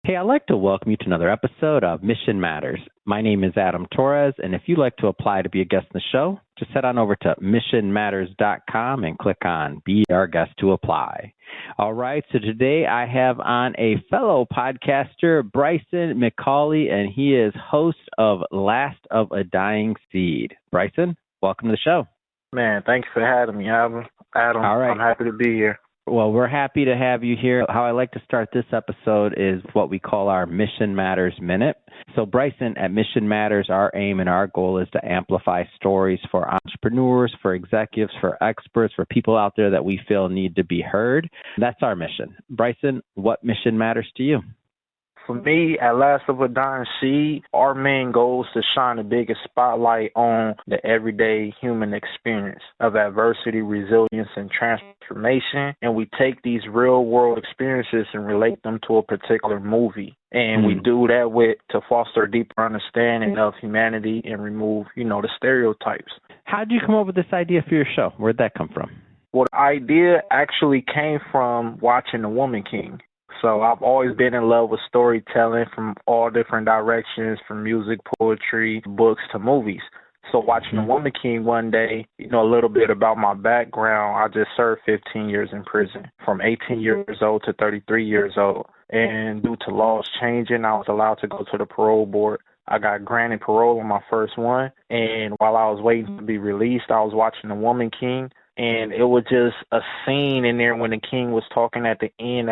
Hey, I'd like to welcome you to another episode of Mission Matters. My name is Adam Torres, and if you'd like to apply to be a guest in the show, just head on over to missionmatters.com and click on Be Our Guest to apply. All right, so today I have on a fellow podcaster, Bryson McCalley, and he is host of Last of a Dying Seed. Bryson, welcome to the show. Man, thanks for having me, Adam. All right. I'm happy to be here. Well, we're happy to have you here. How I like to start this episode is what we call our Mission Matters Minute. So, Bryson, at Mission Matters, our aim and our goal is to amplify stories for entrepreneurs, for executives, for experts, for people out there that we feel need to be heard. That's our mission. Bryson, what mission matters to you? For me, at Last of a Dying Seed, our main goal is to shine the biggest spotlight on the everyday human experience of adversity, resilience, and transformation. And we take these real-world experiences and relate them to a particular movie. And we do that to foster a deeper understanding of humanity and remove, the stereotypes. How did you come up with this idea for your show? Where'd that come from? Well, the idea actually came from watching The Woman King. So I've always been in love with storytelling from all different directions, from music, poetry, books to movies. So watching The Woman King one day, a little bit about my background, I just served 15 years in prison, from 18 years old to 33 years old. And due to laws changing, I was allowed to go to the parole board. I got granted parole on my first one. And while I was waiting to be released, I was watching The Woman King. And it was just a scene in there when the king was talking at the end.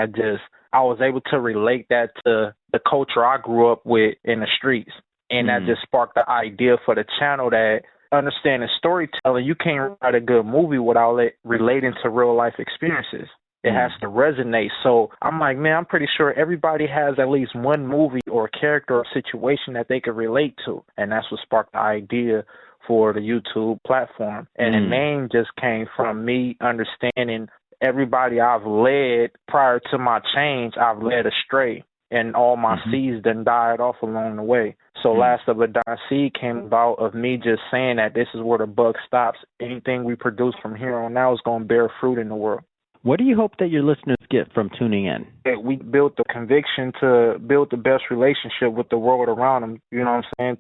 I was able to relate that to the culture I grew up with in the streets. And that just sparked the idea for the channel that understanding storytelling, you can't write a good movie without it relating to real life experiences. It has to resonate. So I'm like, man, I'm pretty sure everybody has at least one movie or character or situation that they could relate to. And that's what sparked the idea for the YouTube platform. And the name just came from me understanding everybody I've led prior to my change, I've led astray. And all my seeds then died off along the way. So Last of a Dying Seed came about of me just saying that this is where the buck stops. Anything we produce from here on out is going to bear fruit in the world. What do you hope that your listeners get from tuning in? We built the conviction to build the best relationship with the world around them,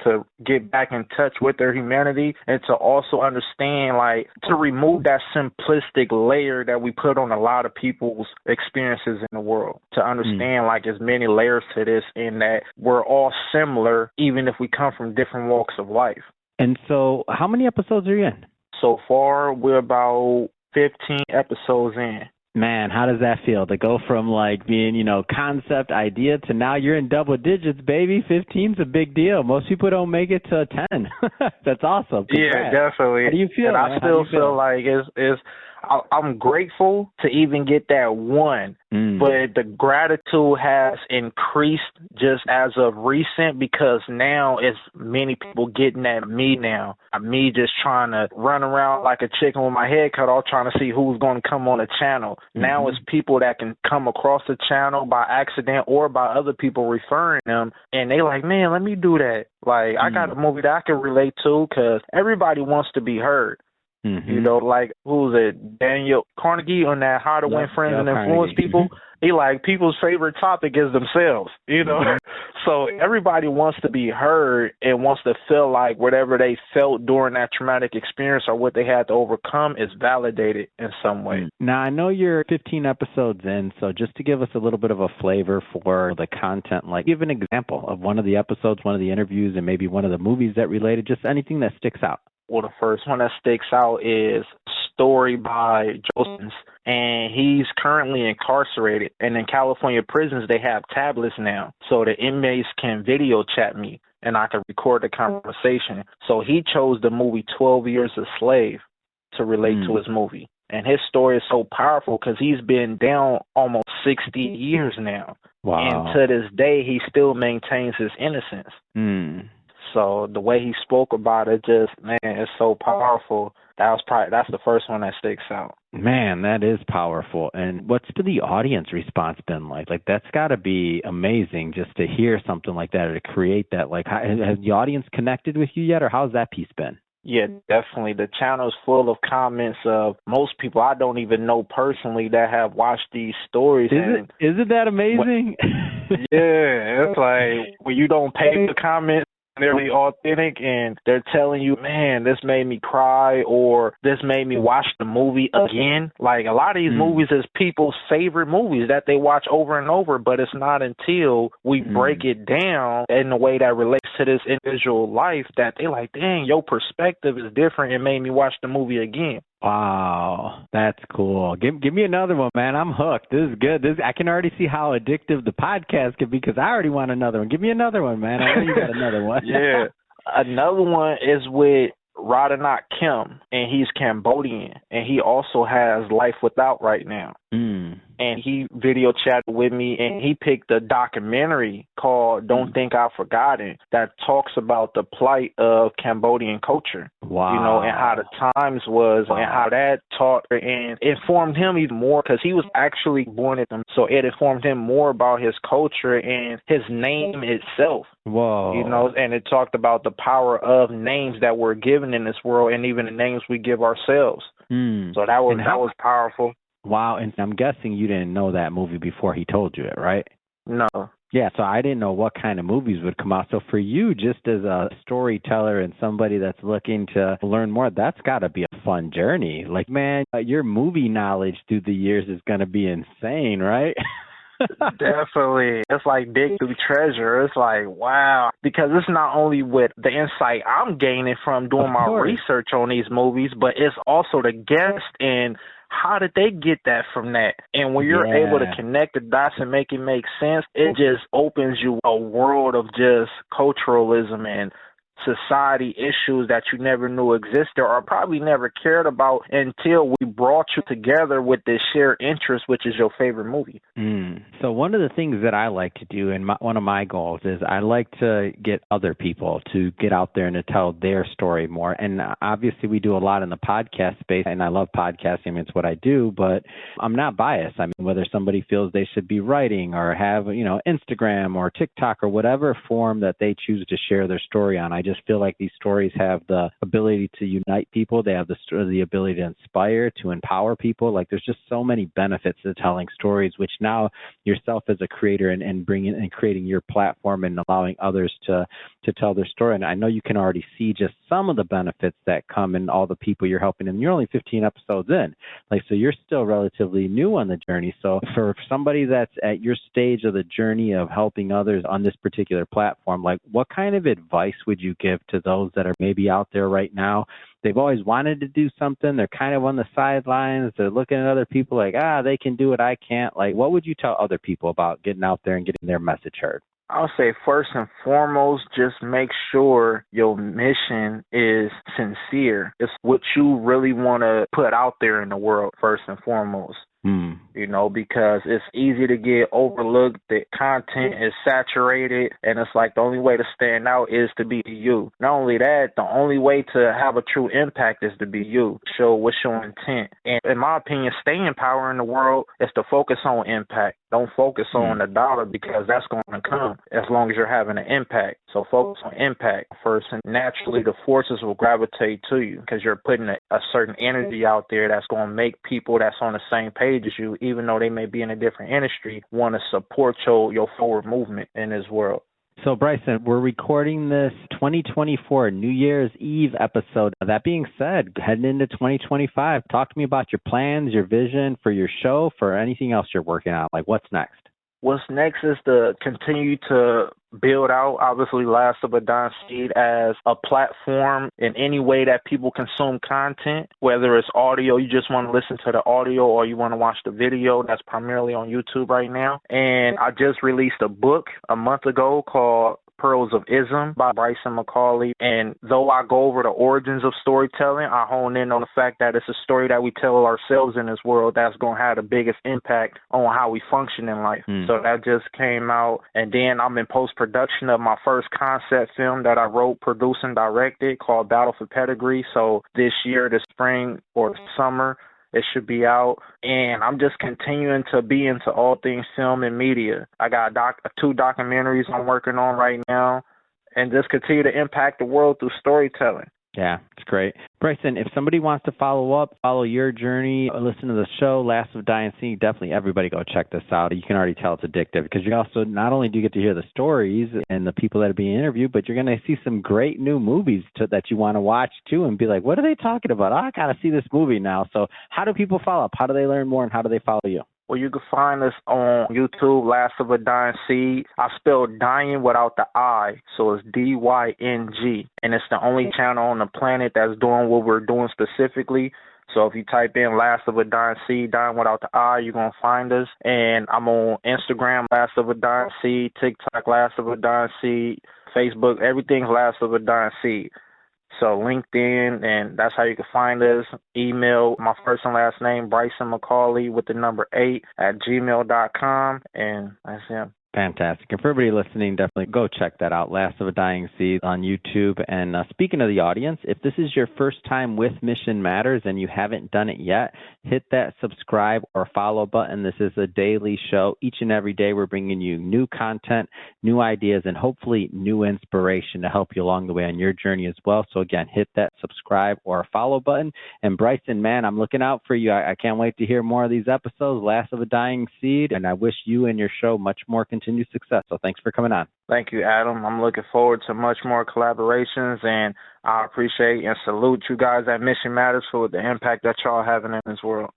to get back in touch with their humanity and to also understand, to remove that simplistic layer that we put on a lot of people's experiences in the world, to understand, there's many layers to this and that we're all similar, even if we come from different walks of life. And so how many episodes are you in? So far, we're about 15 episodes in. Man, how does that feel to go from being, concept idea to now you're in double digits, baby? 15's a big deal. Most people don't make it to 10. That's awesome. Congrats. Yeah, definitely. How do you feel? And I still feel like I'm grateful to even get that one, but the gratitude has increased just as of recent because now it's many people getting at me now. Me just trying to run around like a chicken with my head cut off trying to see who's going to come on the channel. Now it's people that can come across the channel by accident or by other people referring them, and they like, man, let me do that. I got a movie that I can relate to because everybody wants to be heard. Who's it? Daniel Carnegie on that How to Win Friends and Influence People. He people's favorite topic is themselves, So everybody wants to be heard and wants to feel like whatever they felt during that traumatic experience or what they had to overcome is validated in some way. Now, I know you're 15 episodes in, so just to give us a little bit of a flavor for the content, give an example of one of the episodes, one of the interviews, and maybe one of the movies that related, just anything that sticks out. Well, the first one that sticks out is Story by Joseph, and he's currently incarcerated. And in California prisons, they have tablets now, so the inmates can video chat me, and I can record the conversation. So he chose the movie 12 Years a Slave to relate to his movie. And his story is so powerful because he's been down almost 60 years now. Wow. And to this day, he still maintains his innocence. So the way he spoke about it, it's so powerful. That's the first one that sticks out. Man, that is powerful. And what's the audience response been like? That's got to be amazing just to hear something like that or to create that. Has the audience connected with you yet, or how's that piece been? Yeah, definitely. The channel is full of comments of most people I don't even know personally that have watched these stories. Isn't that amazing? Yeah, it's like when you don't pay the comments, they're really authentic and they're telling you, man, this made me cry or this made me watch the movie again. Like a lot of these movies is people's favorite movies that they watch over and over, but it's not until we break it down in a way that relates to this individual life that they like, dang, your perspective is different and made me watch the movie again. Wow, that's cool. Give me another one, man. I'm hooked. This is good. I can already see how addictive the podcast could be because I already want another one. Give me another one, man. I know you got another one. Yeah. Another one is with Radhanak Kim, and he's Cambodian, and he also has Life Without right now. And he video chatted with me, and he picked a documentary called Don't Think I've Forgotten that talks about the plight of Cambodian culture. Wow. You know, and how the times was and how that taught and informed him even more because he was actually born in them. So it informed him more about his culture and his name itself. Whoa. You know, and it talked about the power of names that we're given in this world and even the names we give ourselves. So that was powerful. Wow, and I'm guessing you didn't know that movie before he told you it, right? No. Yeah, so I didn't know what kind of movies would come out. So for you, just as a storyteller and somebody that's looking to learn more, that's got to be a fun journey. Like, man, your movie knowledge through the years is going to be insane, right? Definitely. It's like dig through treasure. It's like, wow. Because it's not only with the insight I'm gaining from doing my research on these movies, but it's also the guest and how did they get that from that? And when you're able to connect the dots and make it make sense, it just opens you a world of just culturalism and society issues that you never knew existed or probably never cared about until we brought you together with this shared interest, which is your favorite movie. So one of the things that I like to do, and one of my goals is I like to get other people to get out there and to tell their story more. And obviously we do a lot in the podcast space, and I love podcasting. I mean, it's what I do, but I'm not biased. I mean, whether somebody feels they should be writing or have, you know, Instagram or TikTok or whatever form that they choose to share their story on, I just feel like these stories have the ability to unite people. They have the ability to inspire, to empower people. Like there's just so many benefits to telling stories, which now yourself as a creator and bringing and creating your platform and allowing others to tell their story. And I know you can already see just some of the benefits that come in all the people you're helping. And you're only 15 episodes in. Like, so you're still relatively new on the journey. So for somebody that's at your stage of the journey of helping others on this particular platform, like what kind of advice would you give to those that are maybe out there right now? They've always wanted to do something. They're kind of on the sidelines. They're looking at other people like, they can do it, I can't. Like, what would you tell other people about getting out there and getting their message heard? I'll say first and foremost, just make sure your mission is sincere. It's what you really want to put out there in the world, first and foremost. You know, because it's easy to get overlooked. The content is saturated, and it's like the only way to stand out is to be you. Not only that, the only way to have a true impact is to be you. Show what's your intent. And in my opinion, staying power in the world is to focus on impact. Don't focus on the dollar because that's going to come as long as you're having an impact. So focus on impact first, and naturally the forces will gravitate to you because you're putting a certain energy out there that's going to make people that's on the same page as you, even though they may be in a different industry, want to support your forward movement in this world. So, Bryson, we're recording this 2024 New Year's Eve episode. That being said, heading into 2025, talk to me about your plans, your vision for your show, for anything else you're working on. Like, what's next? What's next is to continue to build out, obviously, Last of a Dying Seed as a platform in any way that people consume content, whether it's audio, you just want to listen to the audio, or you want to watch the video. That's primarily on YouTube right now. And I just released a book a month ago called Pearls of Ism by Bryson, McCalley. And though I go over the origins of storytelling, I hone in on the fact that it's a story that we tell ourselves in this world that's going to have the biggest impact on how we function in life. So that just came out. And then I'm in post-production of my first concept film that I wrote, produced, and directed called Battle for Pedigree. So this year, the spring or summer, it should be out. And I'm just continuing to be into all things film and media. I got 2 documentaries I'm working on right now, and just continue to impact the world through storytelling. Yeah, it's great. Bryson, if somebody wants to follow up, follow your journey, or listen to the show, Last of a Dying Seed, definitely everybody go check this out. You can already tell it's addictive because you also, not only do you get to hear the stories and the people that are being interviewed, but you're going to see some great new movies that you want to watch too and be like, what are they talking about? Oh, I got to see this movie now. So how do people follow up? How do they learn more and how do they follow you? Well, you can find us on YouTube, Last of a Dying Seed. I spelled dying without the I, so it's DYNG. And it's the only channel on the planet that's doing what we're doing specifically. So if you type in Last of a Dying Seed, dying without the I, you're going to find us. And I'm on Instagram, Last of a Dying Seed, TikTok, Last of a Dying Seed, Facebook, everything's Last of a Dying Seed. So LinkedIn, and that's how you can find us. Email, my first and last name, Bryson McCalley with the number 8 at gmail.com, and that's him. Fantastic. And for everybody listening, definitely go check that out, Last of a Dying Seed on YouTube. And speaking of the audience, if this is your first time with Mission Matters and you haven't done it yet, hit that subscribe or follow button. This is a daily show. Each and every day we're bringing you new content, new ideas, and hopefully new inspiration to help you along the way on your journey as well. So again, hit that subscribe or follow button. And Bryson, man, I'm looking out for you. I can't wait to hear more of these episodes, Last of a Dying Seed, and I wish you and your show much more continued success. So thanks for coming on. Thank you, Adam. I'm looking forward to much more collaborations, and I appreciate and salute you guys at Mission Matters for the impact that y'all having in this world.